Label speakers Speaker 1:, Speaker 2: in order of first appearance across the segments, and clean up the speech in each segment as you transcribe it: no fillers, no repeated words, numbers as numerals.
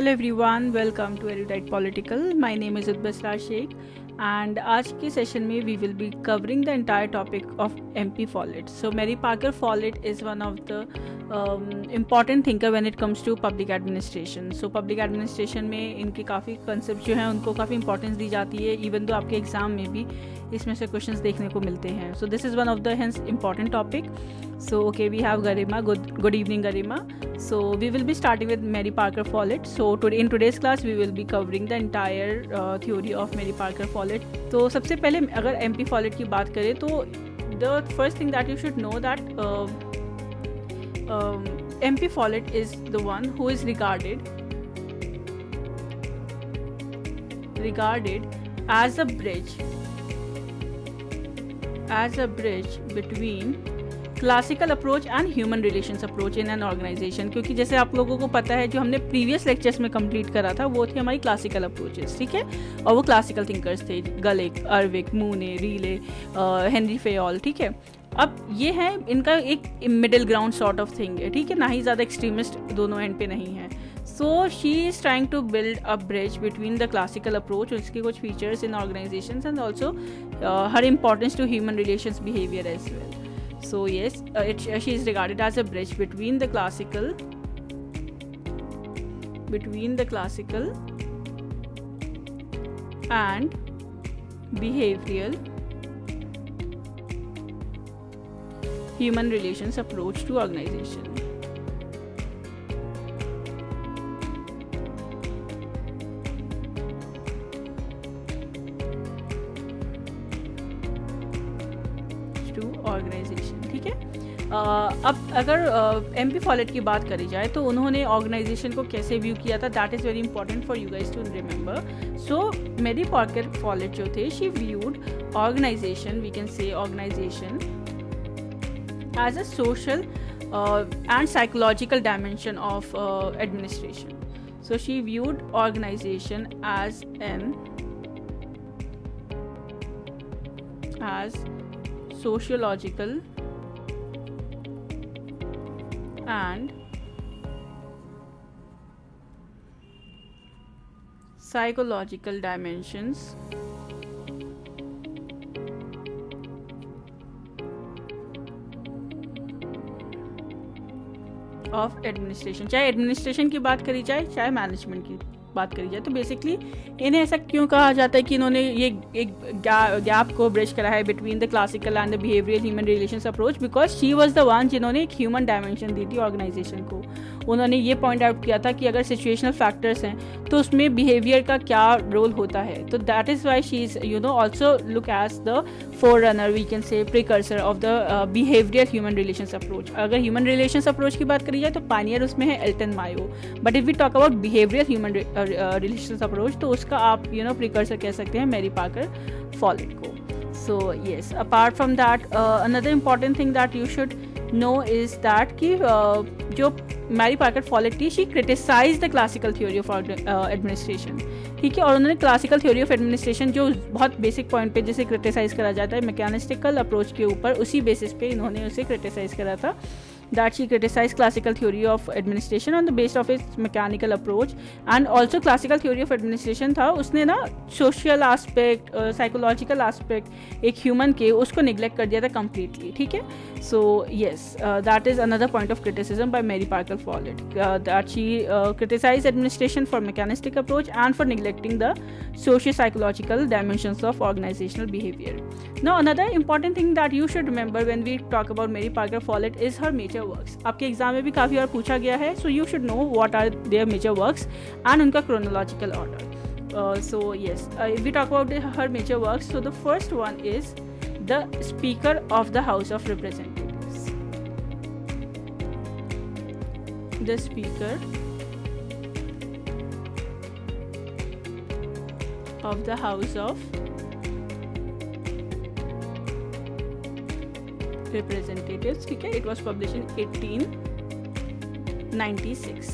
Speaker 1: Hello everyone, welcome to erudite political. My name is Udbasra Sheikh and आज के session में we will be covering the entire topic of MP Follett. So Mary Parker Follett is one of the important thinker when it comes to public administration. So public administration में इनके काफ़ी concept जो हैं उनको काफ़ी importance दी जाती है, even though आपके एग्जाम में भी इसमें से क्वेश्चंस देखने को मिलते हैं। So this is one of the hence important topic. So okay, we have Garima. Good evening, Garima. So we will be starting with Mary Parker Follett. So in today's class we will be covering the entire theory of Mary Parker Follett. तो सबसे पहले अगर MP Follett की बात करें तो the first thing that you should know that MP Follett is the one who is regarded as a bridge between classical approach and human relations approach in an organisation. क्योंकि जैसे आप लोगों को पता है, जो हमने प्रीवियस लेक्चर्स में कंप्लीट करा था वो थी हमारी क्लासिकल अप्रोचेस, ठीक है। और वो क्लासिकल थिंकर्स थे, गलेक, अर्विक, मूने, रीले, हेनरी फेयोल, ठीक है। अब ये है इनका एक middle ground sort of thing है, ठीक है, ना ही ज़्यादा एक्सट्रीमिस्ट दोनों एंड पे नहीं है। So she is trying to build a bridge between the classical approach, उसके कुछ features in organisations and also her importance to human relations behaviour as well. So yes, she is regarded as a bridge between the classical and behavioral human relations approach to organization. Organisation, ठीक है। अब अगर MP folate की बात करी जाए तो उन्होंने ऑर्गेनाइजेशन को कैसे व्यू किया था, that is very important for you guys to remember. So Mary Parker Follett जो थे, she viewed organisation, we can say organisation as a social and psychological dimension of administration. So she viewed organisation as sociological and psychological dimensions of administration. चाहे administration की बात करी जाए, चाहे management की बात करी जाए, तो बेसिकली इन्हें ऐसा क्यों कहा जाता है कि इन्होंने ये एक गैप को ब्रिज करा है between the classical and the behavioural human relations approach, because she was the one जिन्होंने एक ह्यूमन डायमेंशन दी थी ऑर्गेनाइजेशन को। उन्होंने ये पॉइंट आउट किया था कि अगर सिचुएशनल फैक्टर्स हैं तो उसमें बिहेवियर का क्या रोल होता है। तो that is why she is also look as the forerunner, we can say precursor of the behavioural human relations approach. अगर ह्यूमन रिलेशंस अप्रोच की बात करी जाए तो पायनियर उसमें है Elton Mayo, but if we talk about behavioural human relations approach तो उसका आप प्रिकर्सर कह सकते हैं मैरी पार्कर फॉलेट को. So yes, apart from that, another important thing that you should know is that कि जो मैरी पार्कर फॉलेट थी, she criticise the classical theory of administration, ठीक है। और उन्होंने क्लासिकल थ्योरी ऑफ एडमिनिस्ट्रेशन जो बहुत बेसिक पॉइंट पे जिसे क्रिटिसाइज करा जाता है मैकेनिस्टिकल अप्रोच के ऊपर, उसी बेसिस पे इन्होंने उसे क्रिटिसाइज करा था. That she criticized classical theory of administration on the basis of its mechanical approach, and also classical theory of administration था उसने ना social aspect, psychological aspect एक human के उसको neglect कर दिया था completely, ठीक है. So yes, that is another point of criticism by Mary Parker Follett, that she criticized administration for mechanistic approach and for neglecting the socio-psychological dimensions of organizational behavior. Now another important thing that you should remember when we talk about Mary Parker Follett is her major works. आपके exam में भी काफ़ी बार पूछा गया है, so you should know what are their major works and उनका chronological order. So yes, if we talk about her major works, so the first one is the Speaker of the House of Representatives. The Speaker of the House of Representatives, ठीक है. It was published in 1896.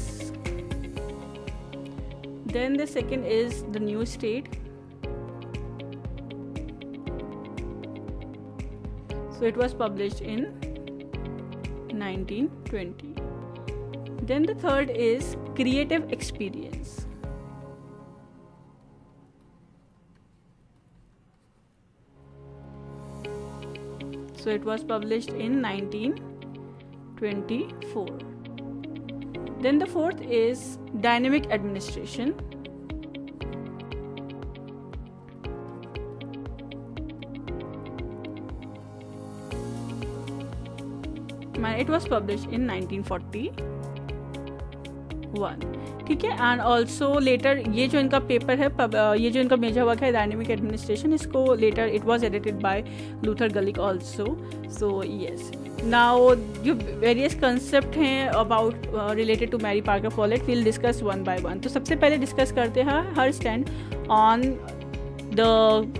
Speaker 1: Then the second is the New State. So it was published in 1920. Then the third is Creative Experience. So it was published in 1924. Then the fourth is dynamic administration. It was published in 1941. ठीक है. And also letter ये जो इनका paper है, ये जो इनका major work है डायनेमिक एडमिनिस्ट्रेशन, इसको later it was edited by Luther Gulick also. So yes, now जो वेरियस कंसेप्ट हैं about related to Mary Parker Follett will discuss one by one. तो सबसे पहले डिस्कस करते हैं her stand on the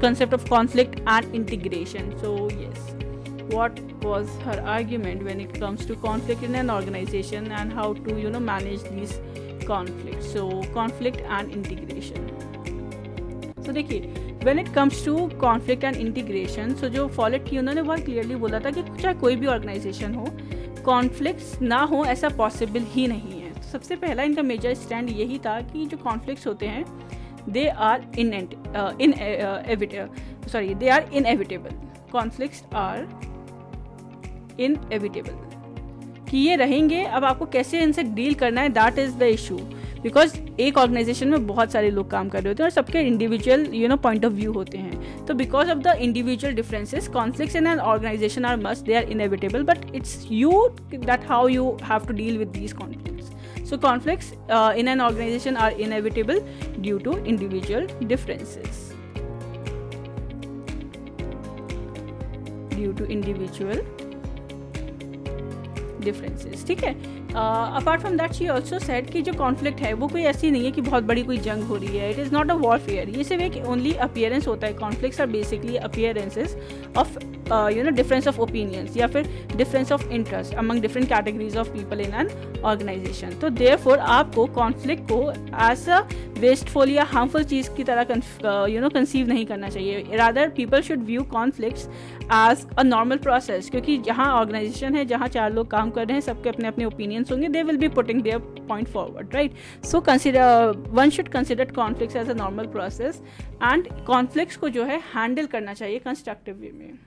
Speaker 1: concept of conflict and integration. So yes, what was her argument when it comes to conflict in an organization and how to manage these conflicts. So conflict and integration. So देखिए, when it comes to conflict and integration, so जो folate की उन्होंने बहुत clearly बोला था कि चाहे कोई भी ऑर्गेनाइजेशन हो, कॉन्फ्लिक्ट्स ना हो ऐसा पॉसिबल ही नहीं है. तो सबसे पहला इनका मेजर स्टैंड यही था कि जो कॉन्फ्लिक्ट्स होते हैं they are inevitable. Conflicts are inevitable, कि ये रहेंगे. अब आपको कैसे इनसे डील करना है, that is the issue. Because एक ऑर्गेनाइजेशन में बहुत सारे लोग काम कर रहे होते हैं और सबके इंडिविजुअल पॉइंट ऑफ व्यू होते हैं. तो because of the individual differences, conflicts in an organisation are must, they are inevitable, but it's you that how you have to deal with these conflicts. So conflicts in an organization are inevitable due to individual differences. ठीक है. Apart from that she also said कि जो conflict है वो कोई ऐसी नहीं है कि बहुत बड़ी कोई जंग हो रही है. It is not a warfare. ये सिर्फ एक ओनली अपीयरेंस होता है. Conflicts are basically appearances of difference of opinions या फिर difference of interest among different categories of people in an organisation. तो देयरफॉर आपको कॉन्फ्लिक्ट को एज अ वेस्टफुल या हार्मफुल चीज़ की तरह कंसीव नहीं करना चाहिए. Rather people should view conflicts as a normal process, क्योंकि जहाँ ऑर्गेनाइजेशन है, जहाँ 4 लोग काम कर रहे हैं, सबके अपने अपने ओपिनियंस होंगे, they will be putting their point forward, right. So one should consider conflicts as a normal process and conflicts को जो है हैंडल करना चाहिए कंस्ट्रक्टिव वे में.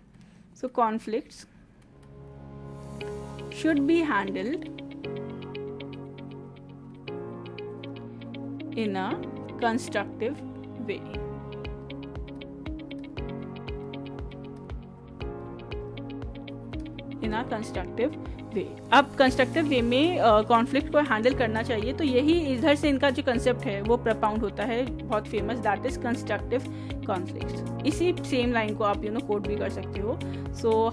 Speaker 1: So conflicts should be handled in a constructive way. अब constructive way में conflict को handle करना चाहिए. तो यही इधर से इनका जो कंसेप्ट है वो प्रपाउंड होता है, बहुत famous, that is constructive conflicts. इसी सेम लाइन को आप कोट भी कर सकते हो. So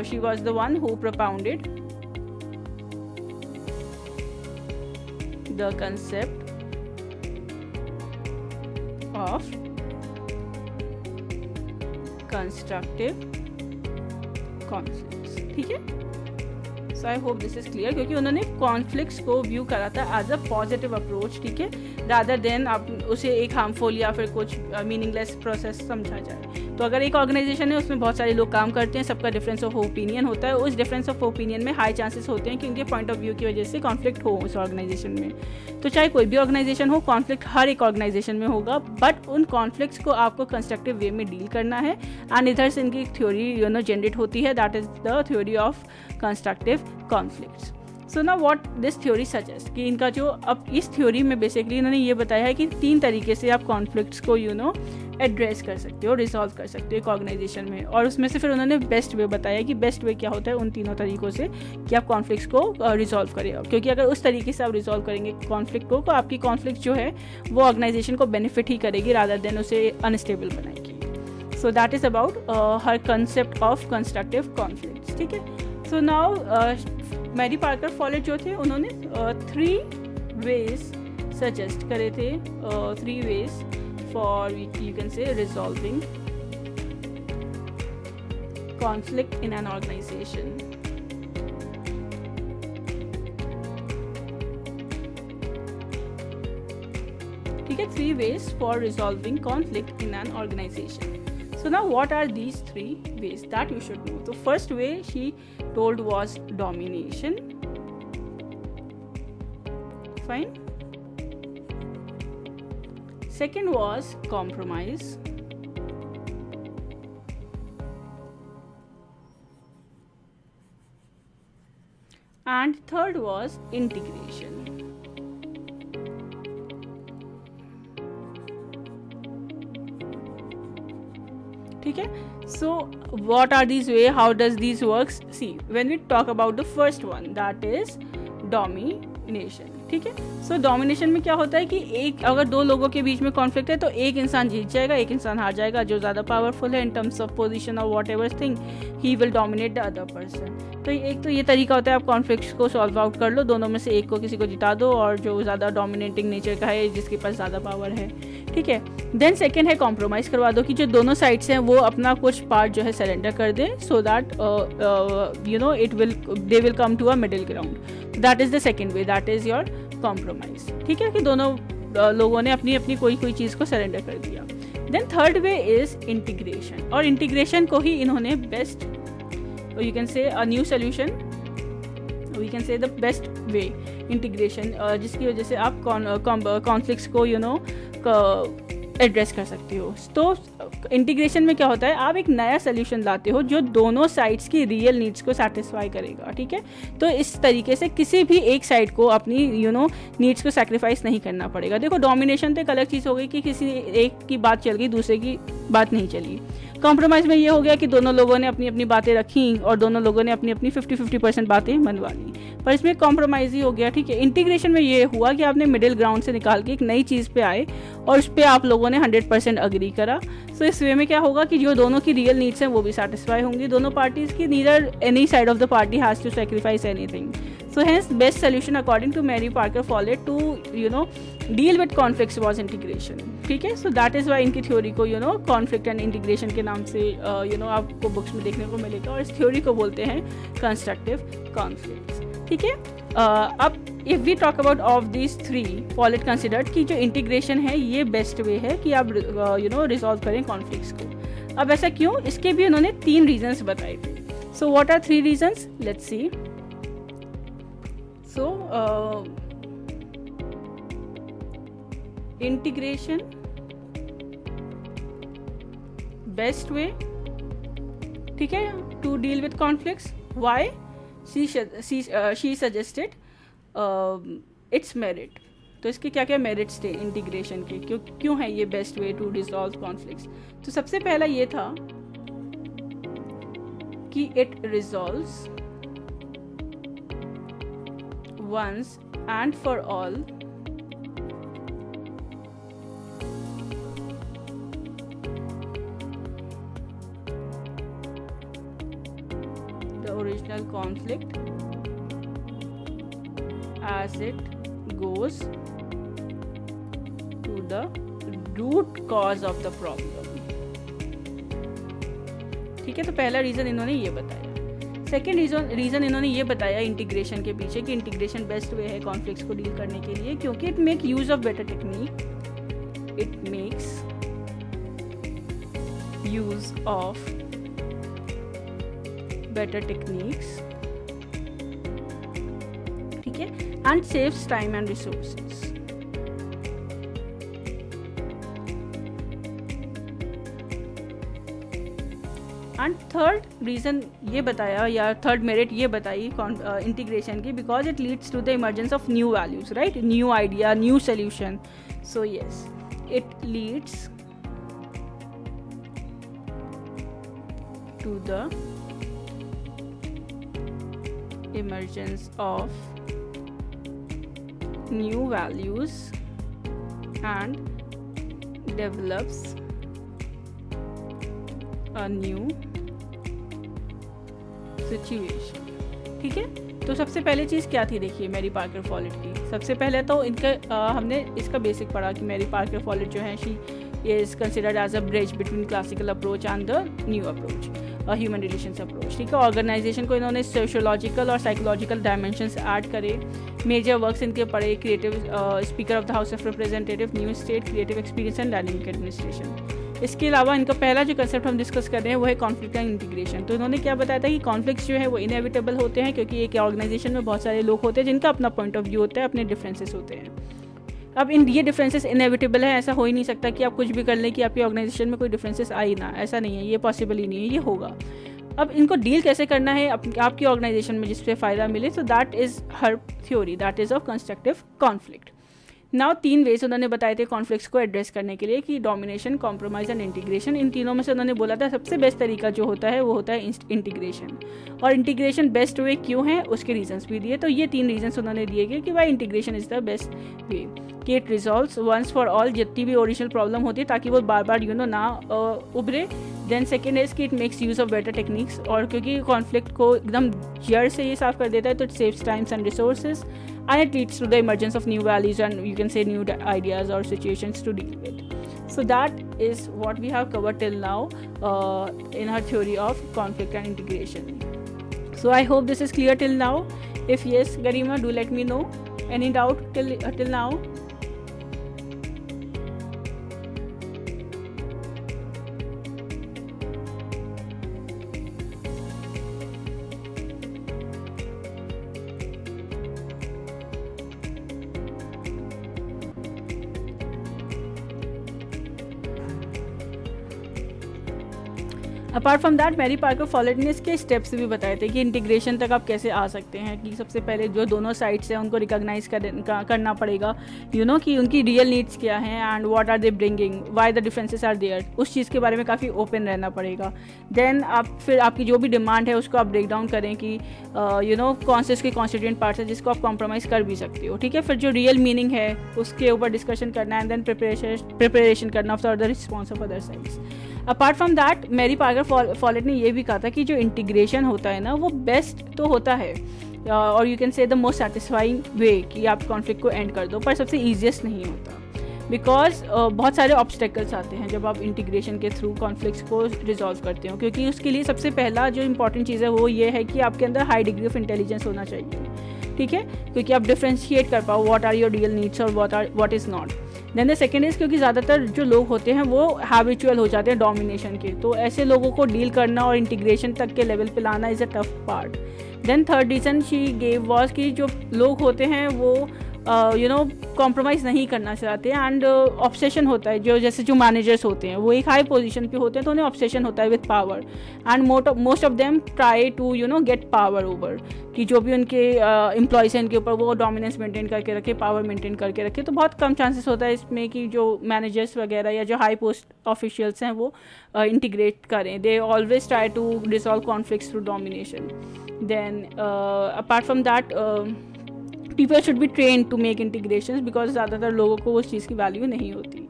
Speaker 1: she was the one who propounded the concept of constructive conflicts. ठीक है. So I hope this is clear, क्योंकि उन्होंने कॉन्फ्लिक्ट्स को व्यू करा था एज अ पॉजिटिव अप्रोच. ठीक है, रादर देन आप उसे एक हार्मफुल या फिर कुछ मीनिंगलेस प्रोसेस समझा जाए. तो अगर एक ऑर्गेनाइजेशन है, उसमें बहुत सारे लोग काम करते हैं, सबका डिफरेंस ऑफ ओपिनियन होता है, उस डिफरेंस ऑफ ओपिनियन में हाई चांसेस होते हैं कि उनके पॉइंट ऑफ व्यू की वजह से कॉन्फ्लिक्ट हो उस ऑर्गेनाइजेशन में. तो चाहे कोई भी ऑर्गेनाइजेशन हो, कॉन्फ्लिक्ट हर एक ऑर्गेनाइजेशन में होगा, बट उन कॉन्फ्लिक्ट्स को आपको कंस्ट्रक्टिव वे में डील करना है. एंड इधर से इनकी थ्योरी जनरेट होती है, that is the theory of constructive conflicts. So ना व्हाट दिस थ्योरी सजेस्ट, कि इनका जो अब इस थ्योरी में बेसिकली इन्होंने ये बताया है कि 3 तरीके से आप कॉन्फ्लिक्ट्स को एड्रेस कर सकते हो, रिजॉल्व कर सकते हो एक ऑर्गेनाइजेशन में. और उसमें से फिर उन्होंने बेस्ट वे बताया कि बेस्ट वे क्या होता है उन तीनों तरीकों से कि आप कॉन्फ्लिक्ट्स को रिजॉल्व करें. क्योंकि अगर उस तरीके से आप रिजॉल्व करेंगे कॉन्फ्लिक्ट को, तो आपकी कॉन्फ्लिक्ट जो है वो ऑर्गेनाइजेशन को बेनिफिट ही करेगी रादर देन उसे अनस्टेबल बनाएगी. So that is about her concept of constructive conflicts. ठीक है. So now Mary Parker Follett जो थे, उन्होंने 3 वेज सजेस्ट करे थे, 3 ways for you can say resolving conflict in an organization. ठीक है, 3 ways for resolving conflict in an organization. So now what are these 3 ways that you should know? The first way she told was domination. Fine. Second was compromise. And third was integration. ठीक है. So what are these way, how does these works? See, when we talk about the first one, that is domination. ठीक है. सो domination में क्या होता है कि एक अगर दो लोगों के बीच में कॉन्फ्लिक्ट है तो एक इंसान जीत जाएगा, एक इंसान हार जाएगा. जो ज़्यादा पावरफुल है इन टर्म्स ऑफ पोजीशन और what ever thing, he will dominate the other person. तो एक तो ये तरीका होता है, आप कॉन्फ्लिक्ट्स को सॉल्व आउट कर लो, दोनों में से एक को किसी को जिता दो और जो ज़्यादा डोमिनेटिंग नेचर का है, जिसके पास ज़्यादा पावर है. ठीक है. देन सेकेंड है कॉम्प्रोमाइज़ करवा दो कि जो दोनों साइड्स हैं वो अपना कुछ पार्ट जो है सरेंडर कर दें, so that they will come to a middle ground. That is the second way, that is your compromise. ठीक है, कि दोनों लोगों ने अपनी अपनी कोई चीज़ को सरेंडर कर दिया. Then third way is integration, और इंटीग्रेशन को ही इन्होंने best, you can say a new solution, we can say the best way integration, जिसकी वजह से आप कॉन्फ्लिक्ट्स को एड्रेस कर सकते हो. तो इंटीग्रेशन में क्या होता है, आप एक नया सोल्यूशन लाते हो जो दोनों साइड्स की रियल नीड्स को सेटिस्फाई करेगा. ठीक है. तो इस तरीके से किसी भी एक साइड को अपनी नीड्स को सेक्रीफाइस नहीं करना पड़ेगा. देखो, डोमिनेशन तो एक अलग चीज़ हो गई कि किसी एक की बात चल गई, दूसरे की बात नहीं चली. कॉम्प्रोमाइज़ में ये हो गया कि दोनों लोगों ने अपनी अपनी बातें रखी और दोनों लोगों ने अपनी अपनी 50-50% बातें मनवा ली, पर इसमें कॉम्प्रोमाइज़ ही हो गया. ठीक है. इंटीग्रेशन में ये हुआ कि आपने मिडिल ग्राउंड से निकाल के एक नई चीज़ पे आए और उस पर आप लोगों ने 100% अग्री करा. सो इस वे में क्या होगा कि जो दोनों की रियल नीड्स हैं वो भी सेटिस्फाई होंगी, दोनों पार्टीज़ की. Neither any side of the party has to sacrifice anything. So hence best solution according to Mary Parker Follett to deal with conflicts was integration. ठीक है. So that is why इनकी theory को conflict and integration के नाम से आपको books में देखने को मिलेगा, और इस थ्योरी को बोलते हैं कंस्ट्रक्टिव कॉन्फ्लिक्ट्स. ठीक है. अब if we talk about of this three, Follett considered कि जो इंटीग्रेशन है ये बेस्ट वे है कि आप रिजॉल्व करें कॉन्फ्लिक्ट्स को. अब ऐसा क्यों, इसके भी उन्होंने 3 रीजन्स बताए थे. So what are 3 reasons, let's see. So integration, best way, ठीक है, to deal with conflicts. Why? She suggested its merit. तो इसके क्या क्या मेरिट्स थे इंटीग्रेशन के, क्यों है ये best way to resolve conflicts. तो सबसे पहला ये था कि it resolves once and for all the original conflict as it goes to the root cause of the problem. ठीक है. तो पहला रीज़न इन्होंने ये बताया. सेकेंड रीज़न इन्होंने ये बताया इंटीग्रेशन के पीछे कि इंटीग्रेशन बेस्ट वे है कॉन्फ्लिक्ट्स को डील करने के लिए, क्योंकि it make use of better technique, it makes use of better techniques. ठीक है. And saves time and resources. And third reason ये बताया, या थर्ड मेरिट ये बताई इंटीग्रेशन की, because it leads to the emergence of new values, right, new idea, new solution. So yes, it leads to the emergence of new values and develops a new situation. ठीक है. तो सबसे पहले चीज़ क्या थी, देखिए, मैरी पार्कर फॉलेट की. सबसे पहले तो इनका हमने इसका बेसिक पढ़ा कि मैरी पार्कर फॉलेट जो है, she is considered as a bridge between classical approach and the new approach, human relations approach. ठीक है. ऑर्गेनाइजेशन को इन्होंने सोशियोलॉजिकल और साइकोलॉजिकल डायमेंशंस ऐड करे. मेजर वर्क्स इनके पढ़े, creative speaker of the house of representative, new state, creative experience and dynamic administration. इसके अलावा इनका पहला जो कंसेप्ट हम डिस्कस कर रहे हैं वो है कॉन्फ्लिक्ट एंड इंटीग्रेशन. तो इन्होंने क्या बताया था कि कॉन्फ्लिक्ट्स जो है वो इनएविटेबल होते हैं, क्योंकि एक ऑर्गेनाइजेशन में बहुत सारे लोग होते हैं जिनका अपना पॉइंट ऑफ व्यू होता है, अपने डिफरेंसेस होते हैं. अब ये डिफरेंसेस इनएविटेबल है, ऐसा हो ही नहीं सकता कि आप कुछ भी कर लें कि आपकी ऑर्गेनाइजेशन में कोई डिफरेंसेस आ ही ना, ऐसा नहीं है, ये पॉसिबल ही नहीं है, ये होगा. अब इनको डील कैसे करना है आपकी ऑर्गेनाइजेशन में जिससे फ़ायदा मिले, तो that is her theory, that is of constructive conflict. Now 3 ways उन्होंने बताए थे कॉन्फ्लिक्ट्स को एड्रेस करने के लिए, कि डोमिनेशन, कॉम्प्रोमाइज़ एंड इंटीग्रेशन. इन तीनों में से उन्होंने बोला था सबसे बेस्ट तरीका जो होता है वो होता है इंटीग्रेशन. और इंटीग्रेशन बेस्ट वे क्यों है उसके रीजंस भी दिए. तो ये 3 रीजंस उन्होंने दिए गए कि भाई integration is the best way, कि it resolves once for all जितनी भी ओरिजिनल प्रॉब्लम होती है, ताकि वो बार बार ना उभरे. देन सेकेंड इज़ कि it makes use of better techniques, और क्योंकि कॉन्फ्लिक्ट को एकदम जड़ से ये साफ कर देता है, तो it saves times and resources, and it leads to the emergence of new values and you can say new ideas or situations to deal with. So that is what we have covered till now in our theory of conflict and integration. So I hope this is clear till now. If yes, Garima, do let me know. Any doubt till now? Apart from that Mary Parker Follett ने इसके steps भी बताए थे कि integration तक आप कैसे आ सकते हैं. कि सबसे पहले जो दोनों साइड्स हैं उनको रिकॉग्नाइज करना पड़ेगा, कि उनकी रियल नीड्स क्या हैं and what are they bringing, why the differences are there, उस चीज़ के बारे में काफ़ी ओपन रहना पड़ेगा. देन आप फिर आपकी जो भी डिमांड है उसको आप ब्रेक डाउन करें कि कौन से उसके कॉन्स्टिट्यूएंट पार्ट्स हैं जिसको आप कॉम्प्रोमाइज़ कर भी सकते हो. ठीक है, फिर जो रियल मीनिंग है उसके ऊपर डिस्कशन करना एंड देन प्रिपरेशन करना for the response of other sides. Apart from that Mary Parker Follett ने ये भी कहा था कि जो इंटीग्रेशन होता है ना वो बेस्ट तो होता है, और you can say the most satisfying way कि आप कॉन्फ्लिक्ट को एंड कर दो, पर सबसे ईजिएस्ट नहीं होता. बिकॉज बहुत सारे ऑब्स्टेकल्स आते हैं जब आप इंटीग्रेशन के थ्रू कॉन्फ्लिक्ट्स को रिजॉल्व करते हो. क्योंकि उसके लिए सबसे पहला जो इंपॉर्टेंट चीज़ है वो ये है कि आपके अंदर हाई डिग्री ऑफ इंटेलिजेंस होना चाहिए. ठीक है, क्योंकि आप डिफ्रेंशिएट कर पाओ what are your real needs और what is not. Then the second is क्योंकि ज़्यादातर जो लोग होते हैं वो हैबिचुअल हो जाते हैं डोमिनेशन के, तो ऐसे लोगों को डील करना और इंटीग्रेशन तक के लेवल पे लाना is a tough part. Then third reason she gave was कि जो लोग होते हैं वो कॉम्प्रोमाइज़ नहीं करना चाहते एंड ऑब्सेशन होता है. जैसे जो मैनेजर्स होते हैं वो एक हाई पोजीशन पे होते हैं तो उन्हें ऑब्सेशन होता है with power, and most of them try to get power over, कि जो भी उनके एम्प्लॉयज़ हैं उनके ऊपर वो डोमिनेंस मेंटेन करके रखे, पावर मेंटेन करके रखे. तो बहुत कम चांसेस होता है इसमें कि जो मैनेजर्स वगैरह या जो हाई पोस्ट ऑफिशियल्स हैं वो इंटीग्रेट करें. They always try to dissolve conflicts through domination. Then apart from that people should be trained to make integrations because ज़्यादातर लोगों को उस चीज़ की वैल्यू नहीं होती.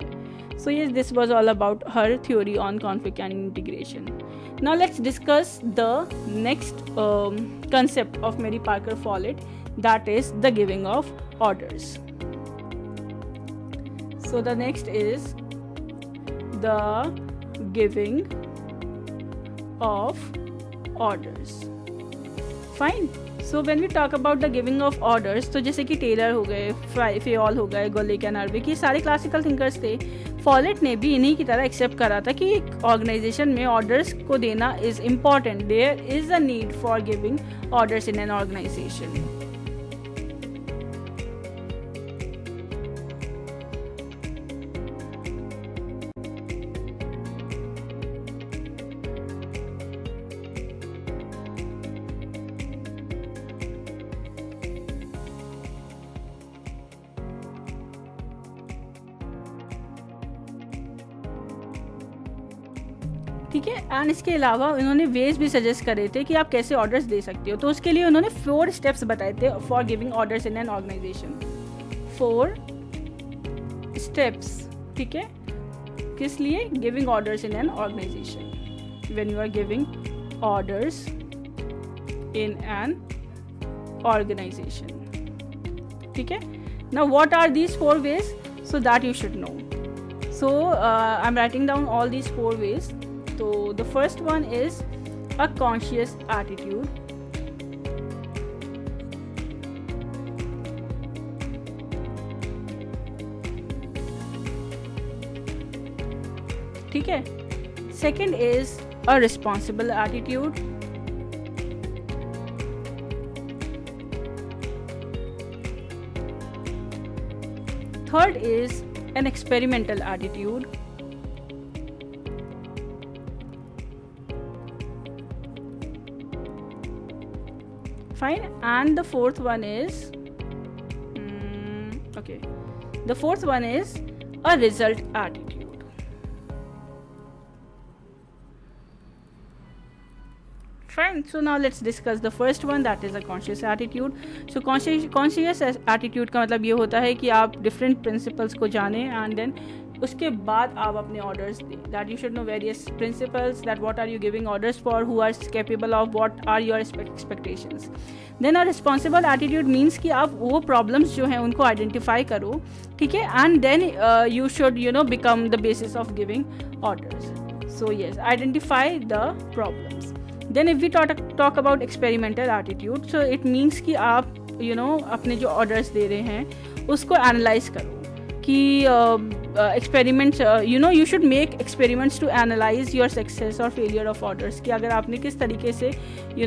Speaker 1: So yes, this was all about her theory on conflict and integration. Now let's discuss the next concept of Mary Parker Follett, that is the giving of orders. So the next is the giving of orders. Fine. So when we talk about the giving of orders, तो जैसे कि Taylor हो गए, Fayol हो गए, गोलेक and अर्विक, ये सारे classical thinkers थे. फॉलेट ने भी इन्हीं की तरह एक्सेप्ट करा था कि एक ऑर्गेनाइजेशन में ऑर्डर्स को देना is important. There is a need for giving orders in an organisation. ठीक है, एंड इसके अलावा उन्होंने वेज भी सजेस्ट करे थे कि आप कैसे ऑर्डर्स दे सकते हो. तो उसके लिए उन्होंने 4 स्टेप्स बताए थे for giving orders in an organisation. 4 steps. ठीक है, किस लिए? Giving orders in an organisation. When you are giving orders in an organisation. ठीक है, now what are these 4 ways, so that you should know. So I am writing down all these 4 ways. So the first one is a conscious attitude. ठीक है. Second is a responsible attitude. Third is an experimental attitude. fine. And the fourth one is the fourth one is a result attitude. Fine. So now let's discuss the first one, that is a conscious attitude. So conscious attitude का मतलब ये होता है कि आप different principles को जानें and then उसके बाद आप अपने ऑर्डर्स दें. That you should know various principles, that what are you giving orders for, who are capable of, what are your expectations. Then a responsible attitude means कि आप वो प्रॉब्लम्स जो हैं उनको आइडेंटिफाई करो, ठीक है, and then you should become the basis of giving orders. So yes, identify the problems. Then if we talk about experimental attitude, so it means कि आप अपने जो ऑर्डर्स दे रहे हैं उसको एनालाइज करो कि experiments you should make experiments to analyse your success और फेलियर ऑफ ऑर्डर्स, कि अगर आपने किस तरीके से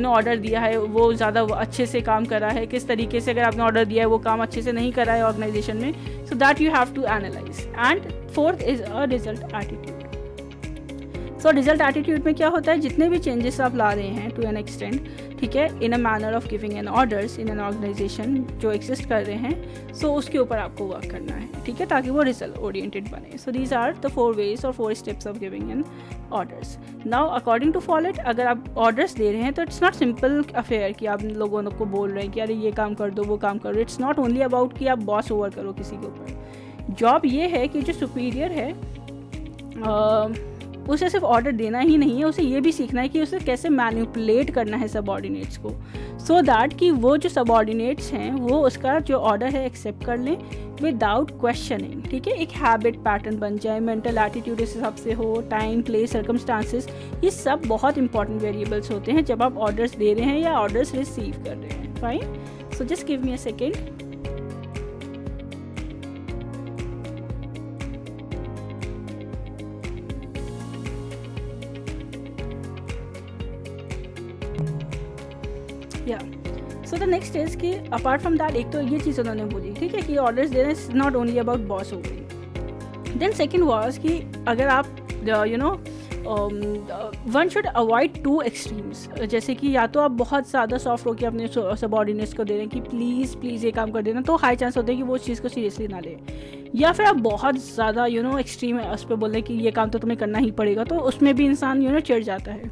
Speaker 1: ऑर्डर दिया है वो ज़्यादा अच्छे से काम कर रहा है, किस तरीके से अगर आपने ऑर्डर दिया है वो काम अच्छे से नहीं कर रहा है ऑर्गेनाइजेशन में. So that you have to analyse. And fourth is a result attitude. So result attitude में क्या होता है, जितने भी चेंजेस आप ला रहे हैं टू एन एक्सटेंट, ठीक है, in a manner of giving an orders in an organisation जो एग्जिस्ट कर रहे हैं, सो उसके ऊपर आपको वर्क करना है, ठीक है, ताकि वो रिजल्ट ओरिएंटेड बने. So these are the 4 ways और 4 steps of giving an orders. Now according to Follett, अगर आप ऑर्डर्स दे रहे हैं तो इट्स नॉट सिंपल अफेयर कि आप लोगों को बोल रहे हैं कि अरे ये काम कर दो वो काम कर दो. इट्स नॉट ओनली अबाउट कि आप बॉस ओवर करो किसी के ऊपर. जॉब ये है कि जो सुपीरियर है उसे सिर्फ ऑर्डर देना ही नहीं है, उसे ये भी सीखना है कि उसे कैसे मैनिपुलेट करना है सबऑर्डिनेट्स को, सो दैट कि वो जो सबऑर्डिनेट्स हैं वो उसका जो ऑर्डर है एक्सेप्ट कर लें विदाउट क्वेश्चनिंग, ठीक है. एक हैबिट पैटर्न बन जाए, मेंटल एटीट्यूड इस हिसाब से हो, टाइम, प्लेस, सर्कमस्टांसेस, ये सब बहुत इंपॉर्टेंट वेरिएबल्स होते हैं जब आप ऑर्डर्स दे रहे हैं या ऑर्डर्स रिसीव कर रहे हैं. Fine. So just give me a second. या सो द नेक्स्ट इज कि अपार्ट फ्रॉम दैट, एक तो ये चीज़ उन्होंने बोली, ठीक है, कि ऑर्डर्स देना is not only about boss overing. Then second was कि अगर आप वन शुड अवॉइड 2 एक्सट्रीम्स. जैसे कि या तो आप बहुत ज़्यादा सॉफ्ट होकर अपने सबऑर्डिनेट्स को दे रहे हैं कि प्लीज़ प्लीज़ ये काम कर देना, तो हाई चांस होता है कि वो उस चीज़ को सीरियसली ना ले. या फिर आप बहुत ज़्यादा एक्सट्रीम है उस पर बोल रहे हैं कि ये काम तो तुम्हें करना ही पड़ेगा, तो उसमें भी इंसान चिढ़ जाता है.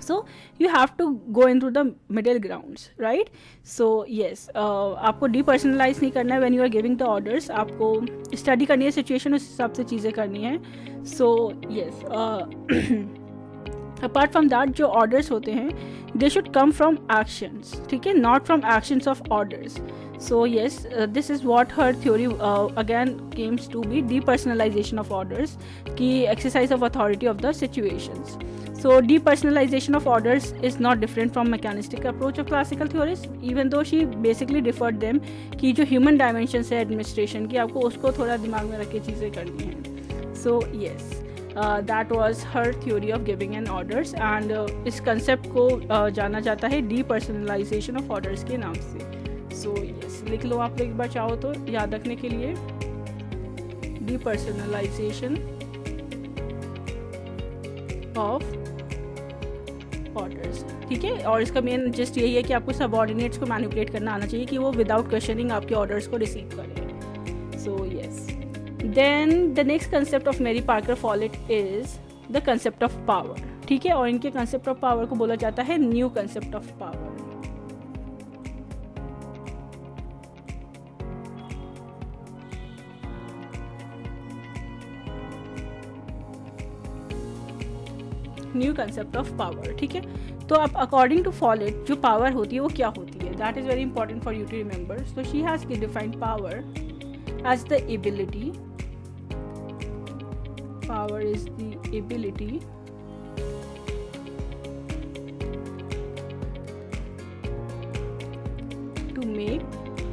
Speaker 1: So you have to go into the middle grounds, right? So yes, आपको depersonalize नहीं करना है when you are giving the orders. आपको study करनी है situation, उस हिसाब से चीज़ें करनी है. So yes, apart from that, जो orders होते हैं they should come from actions, ठीक है, not from actions of orders. So yes, this is what her theory again comes to be, depersonalization of orders, की exercise of authority of the situations. So depersonalization of orders is not different from mechanistic approach of classical theories, even though she basically differed them कि जो human dimensions है administration की, आपको उसको थोड़ा दिमाग में रख के चीज़ें करनी हैं. So yes, that was her theory of giving an orders, and इस concept को जाना जाता है depersonalization of orders के नाम से. So yes, लिख लो आप एक बार चाहो तो याद रखने के लिए, depersonalization of ऑर्डर्स, ठीक है. और इसका मेन जस्ट यही है कि आपको सबऑर्डिनेट्स को मैनिपुलेट करना आना चाहिए कि वो विदाउट क्वेश्चनिंग आपके ऑर्डर्स को रिसीव करें. So yes. Then the next concept of Mary Parker Follett is the concept of power, ठीक है, और इनके कंसेप्ट ऑफ पावर को बोला जाता है new concept of power. New concept of power, ठीक है. तो अब अकॉर्डिंग टू फॉलेट जो पावर होती है वो क्या होती है, that is very important for you to remember. So she has defined power as the ability, power is the ability to make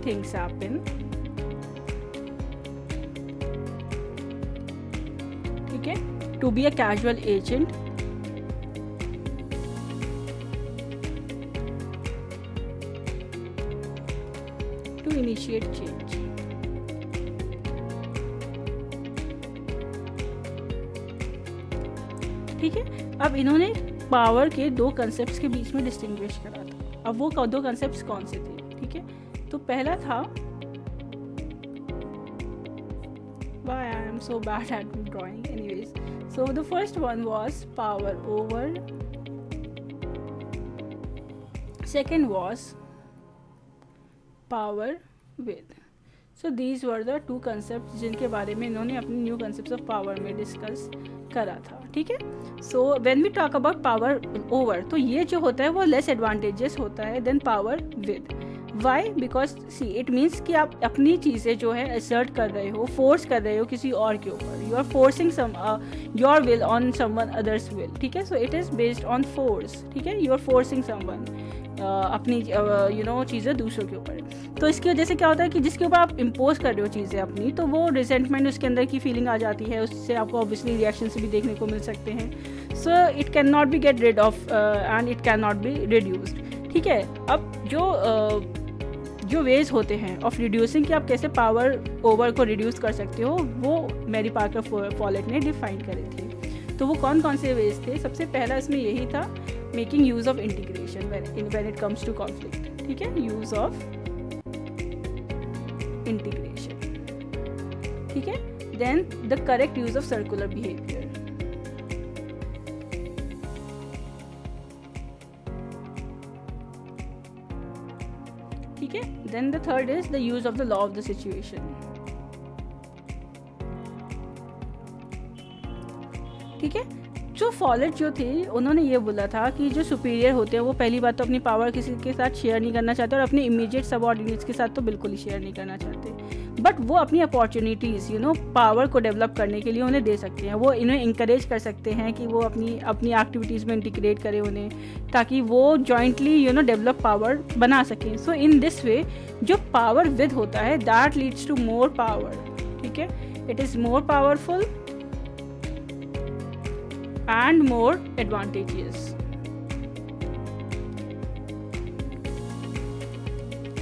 Speaker 1: things happen, ठीक है, to be a casual agent, initiate change. ठीक है. अब इन्होंने power के 2 concepts के बीच में distinguish करा था. अब वो दो कंसेप्ट कौन से थे, ठीक है। तो पहला था, why I am so bad at drawing anyways, so the first one was power over, second was power with. So these were the two concepts जिनके बारे में इन्होंने अपने न्यू concepts of power में डिस्कस करा था, ठीक है। So when we talk about power over, तो ये जो होता है वो लेस एडवांटेजेस होता है then power with. Why? Because see it means कि आप अपनी चीज़ें जो है असर्ट कर रहे हो, फोर्स कर रहे हो किसी और के ऊपर, you are forcing some your will on someone others will, ठीक है। So it is based on force, ठीक है, यू आर फोर्सिंग समवन अपनी चीज़ें दूसरों के ऊपर। तो इसकी वजह से क्या होता है कि जिसके ऊपर आप इम्पोज कर रहे हो चीज़ें अपनी, तो वो रिजेंटमेंट उसके अंदर की फीलिंग आ जाती है, उससे आपको ऑब्वियसली रिएक्शन भी देखने को मिल सकते हैं। So it can not be get rid of and it can not be reduced, ठीक है। अब जो वेज होते हैं ऑफ रिड्यूसिंग कि आप कैसे पावर ओवर को रिड्यूस कर सकते हो, वो मैरी पार्कर फॉलेट ने डिफाइन करे थे। तो वो कौन कौन से वेज थे? सबसे पहला इसमें यही था, making use of integration when it comes to conflict, ठीक है, यूज ऑफ इंटीग्रेशन, ठीक है। Then the correct use of circular behaviour, ठीक है। Then the third is the use of the law of the situation, ठीक है। जो folate जो थे उन्होंने ये बोला था कि जो सुपीरियर होते हैं वो पहली बात तो अपनी पावर किसी के साथ शेयर नहीं करना चाहते, और अपने इमीडिएट सबऑर्डिनेट्स के साथ तो बिल्कुल ही शेयर नहीं करना चाहते, बट वो अपनी अपॉर्चुनिटीज़ पावर को डेवलप करने के लिए उन्हें दे सकते हैं। वो इन्हें इंकरेज कर सकते हैं कि वो अपनी एक्टिविटीज़ में इंटीग्रेट करें उन्हें, ताकि वो जॉइंटली डेवलप पावर बना सकें। सो इन दिस वे जो पावर विद होता है that leads to more power, ठीक है, it is more powerful and more advantageous,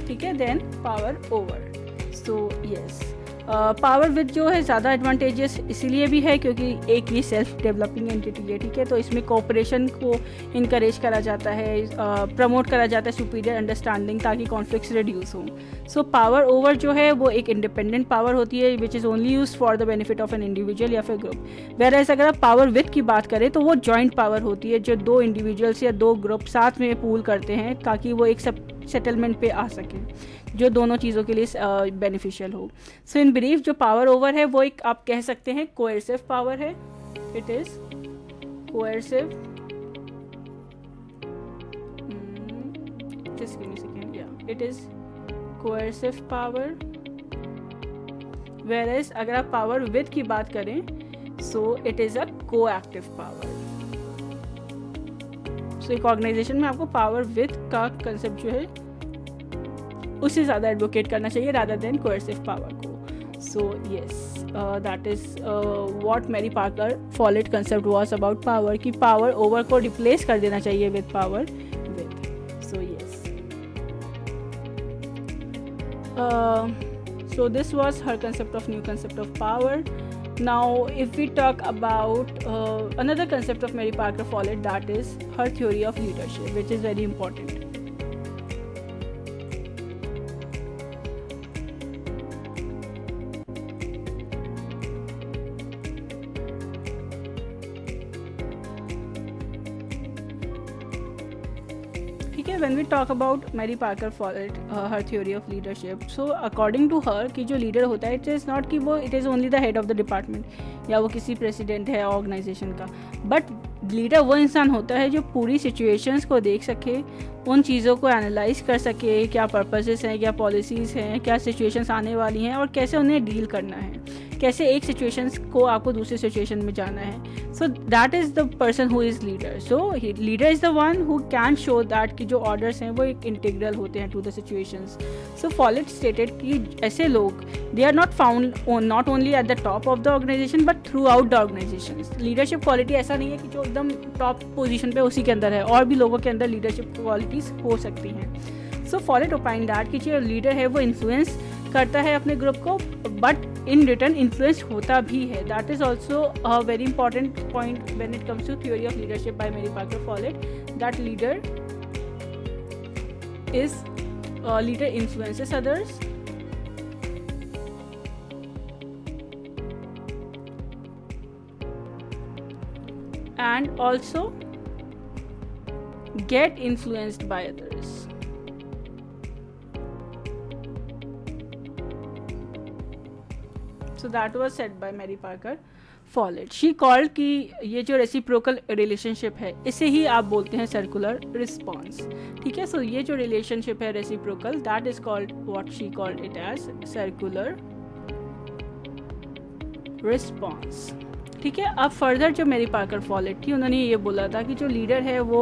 Speaker 1: ठीक है। Then power over, so yes, power with जो है ज़्यादा एडवांटेजेस इसीलिए भी है क्योंकि एक ही सेल्फ डेवलपिंग एंटिटी है, ठीक है। तो इसमें कोऑपरेशन को इनकरेज करा जाता है, प्रमोट करा जाता है सुपीरियर अंडरस्टैंडिंग, ताकि कॉन्फ्लिक्ट्स रिड्यूस हों। सो पावर ओवर जो है वो एक इंडिपेंडेंट पावर होती है which is only use for the benefit of an individual या फिर ग्रुप। वेयरएज़ अगर आप पावर विद की बात करें तो वो जॉइंट पावर होती है जो दो इंडिविजुअल्स या दो ग्रुप साथ में पूल करते हैं ताकि वो एक सेटलमेंट पे आ सके जो दोनों चीज़ों के लिए बेनिफिशियल हो। सो इन ब्रीफ जो पावर ओवर है वो एक आप कह सकते हैं कोएर्सिव पावर है, it is coercive, just give me a second, yeah, it is coercive power, whereas अगर आप पावर विद की बात करें so it is a coactive power। so एक ऑर्गेनाइजेशन में आपको पावर विद का कंसेप्ट जो है उससे ज़्यादा एडवोकेट करना चाहिए rather than coercive power को। so yes, that is what Mary Parker Follett concept was about power, कि पावर ओवर को रिप्लेस कर देना चाहिए with power with. so yes, so this was her new concept of power. Now if we talk about another concept of Mary Parker Follett, that is her theory of leadership, which is very important. When we talk about Mary Parker Follett, her theory of leadership, so according to her कि जो leader होता है, it is not कि वो it is only the head of the department या वो किसी president है organization का, but लीडर वो इंसान होता है जो पूरी सिचुएशंस को देख सके, उन चीज़ों को एनालाइज कर सके, क्या पर्पसेस हैं, क्या पॉलिसीज़ हैं, क्या सिचुएशंस आने वाली हैं और कैसे उन्हें डील करना है, कैसे एक सिचुएशंस को आपको दूसरी सिचुएशन में जाना है। So that is the person who is leader. So leader is the one who can show that कि जो ऑर्डर्स हैं वो एक इंटीग्रल होते हैं to the situations. So Follett stated कि ऐसे लोग they are not found not only at the top of the organisation but throughout the organisation. Leadership quality ऐसा नहीं है कि जो एकदम टॉप पोजीशन पे उसी के अंदर है, और भी लोगों के अंदर लीडरशिप क्वालिटीज़ हो सकती हैं। सो फॉलेट ओपाइन दैट कि जो लीडर है वो इन्फ्लुएंस करता है अपने ग्रुप को, बट इन रिटर्न इन्फ्लुएंस होता भी है। That is also a very important point when it comes to theory of leadership by Mary Parker Follett, that leader is leader influences others, and also get influenced by others. So that was said by Mary Parker Follett. She called कि ये जो reciprocal relationship है इसे ही आप बोलते हैं circular response. ठीक है, सो ये जो रिलेशनशिप है reciprocal, that is called what she called it as circular response. ठीक है, अब फर्दर जो मेरी पार्कर फॉलेट थी उन्होंने ये बोला था कि जो लीडर है वो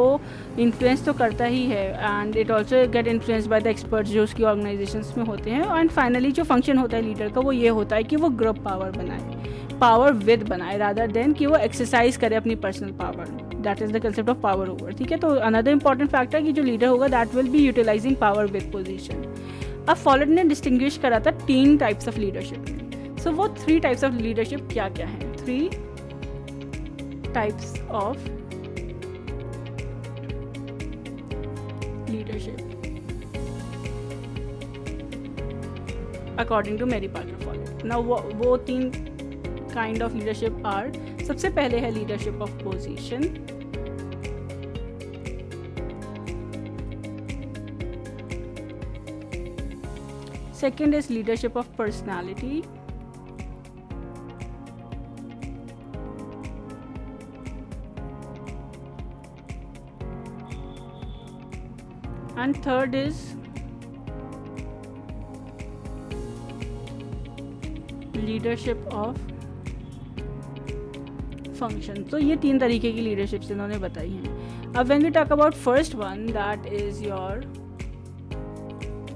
Speaker 1: इन्फ्लुएंस तो करता ही है, and it also get influence by the experts जो उसकी ऑर्गेनाइजेशंस में होते हैं. एंड फाइनली जो फंक्शन होता है लीडर का वो ये होता है कि वो ग्रुप पावर बनाए, पावर विद बनाए, रादर देन कि वो एक्सरसाइज करे अपनी personal power. That is the concept of power over. ठीक है, तो अनदर इंपॉर्टेंट फैक्टर कि जो लीडर होगा that will be utilising power with position. अब फॉलेट ने डिस्टिंग्विश करा था 3 टाइप्स ऑफ लीडरशिप में. सो वो 3 टाइप्स ऑफ लीडरशिप क्या क्या हैं? 3 types of leadership according to Mary Parker Follett. Now वो 3 kind of leadership are, सबसे पहले है leadership of position, second is leadership of personality, and third is leadership of function. तो ये 3 तरीके की लीडरशिप्स इन्होंने बताई हैं. अब when we talk about first one, that is your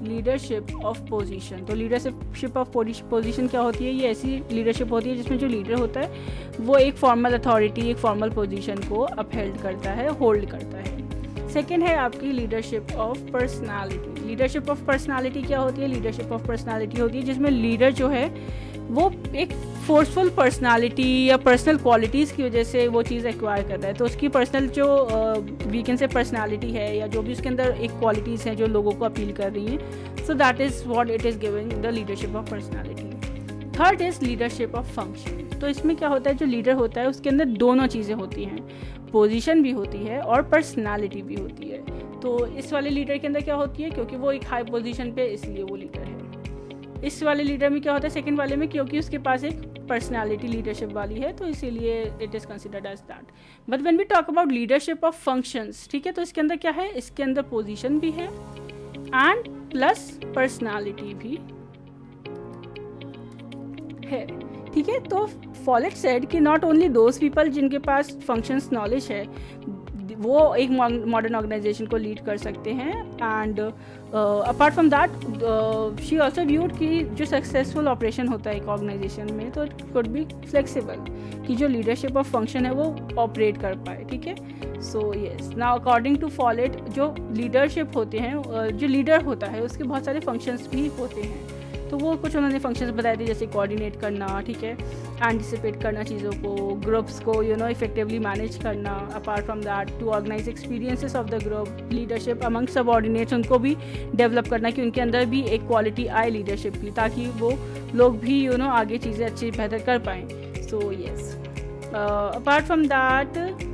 Speaker 1: leadership of position. तो लीडरशिप ऑफ पोजीशन क्या होती है? ये ऐसी लीडरशिप होती है जिसमें जो लीडर होता है वो एक फॉर्मल अथॉरिटी, एक फॉर्मल पोजीशन को अपहेल्ड करता है, होल्ड करता है. सेकेंड है आपकी leadership of personality. Leadership of personality क्या होती है? लीडरशिप ऑफ पर्सनालिटी होती है जिसमें लीडर जो है वो एक फोर्सफुल पर्सनालिटी या पर्सनल क्वालिटीज़ की वजह से वो चीज़ एक्वायर कर रहा है. तो उसकी पर्सनल जो वीकन से पर्सनालिटी है या जो भी उसके अंदर एक क्वालिटीज़ हैं जो लोगों को अपील कर रही हैं, सो that is what it is giving the leadership of personality. Third is leadership of function. तो इसमें क्या होता है? जो लीडर होता है उसके अंदर दोनों चीज़ें होती हैं, पोजीशन भी होती है और पर्सनालिटी भी होती है. तो इस वाले लीडर के अंदर क्या होती है? क्योंकि वो एक हाई पोजीशन पे इसलिए वो लीडर है. इस वाले लीडर में क्या होता है? सेकंड वाले में क्योंकि उसके पास एक पर्सनालिटी लीडरशिप वाली है, तो इसीलिए it is considered as that. But when we talk about leadership of functions, ठीक है, तो इसके अंदर क्या है? इसके अंदर पोजीशन भी है एंड प्लस पर्सनालिटी भी है. ठीक है, तो फॉलेट सेड कि नॉट ओनली दोज पीपल जिनके पास फंक्शंस नॉलेज है वो एक मॉडर्न ऑर्गेनाइजेशन को लीड कर सकते हैं. And apart from that she also viewed कि जो सक्सेसफुल ऑपरेशन होता है एक ऑर्गेनाइजेशन में, तो इट कुड बी फ्लेक्सिबल, कि जो लीडरशिप ऑफ फंक्शन है वो ऑपरेट कर पाए. ठीक है, so yes, now according to Follett जो लीडरशिप होते हैं, जो लीडर होता है उसके बहुत सारे फंक्शंस भी होते हैं. तो वो कुछ उन्होंने फंक्शंस बताए थे, जैसे कोऑर्डिनेट करना, ठीक है, एंटिसिपेट करना चीज़ों को, ग्रुप्स को इफेक्टिवली मैनेज करना. Apart from that to organise experiences of the group, leadership among subordinates, उनको भी डेवलप करना कि उनके अंदर भी एक क्वालिटी आए लीडरशिप की, ताकि वो लोग भी आगे चीज़ें अच्छी बेहतर कर पाएँ. So yes, apart from that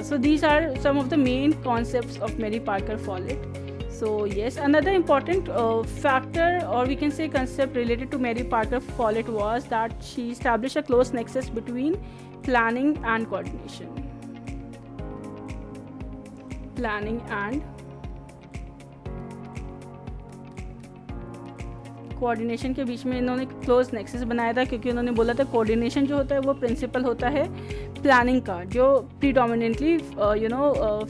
Speaker 1: so these are some of the main concepts of Mary Parker Follett. So yes, another important factor, or we can say concept related to Mary Parker Follett, was that she established a close nexus between planning and coordination. Planning and coordination के बीच में इन्होंने close nexus बनाया था, क्योंकि उन्होंने बोला था coordination जो होता है वो प्रिंसिपल होता है प्लानिंग का, जो प्रीडोमिनेंटली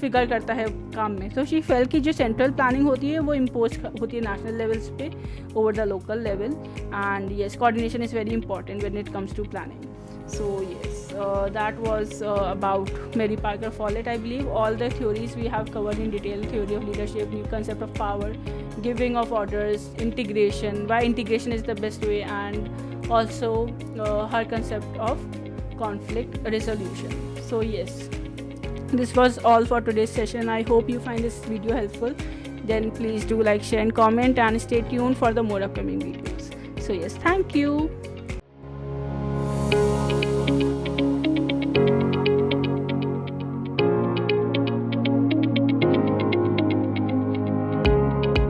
Speaker 1: फिगर करता है काम में. तो शी फेल की जो सेंट्रल प्लानिंग होती है वो इम्पोज होती है नेशनल लेवल्स पे over the local level. And yes, coordination is very important when it comes to planning. So yes, that was about Mary Parker Follett. I believe all the theories we have covered in detail: theory of leadership, new concept of power, giving of orders, integration, why integration is the best way, and also her concept of conflict resolution. So yes, this was all for today's session. I hope you find this video helpful. then please do like, share and comment, and stay tuned for the more upcoming videos. So yes, thank you.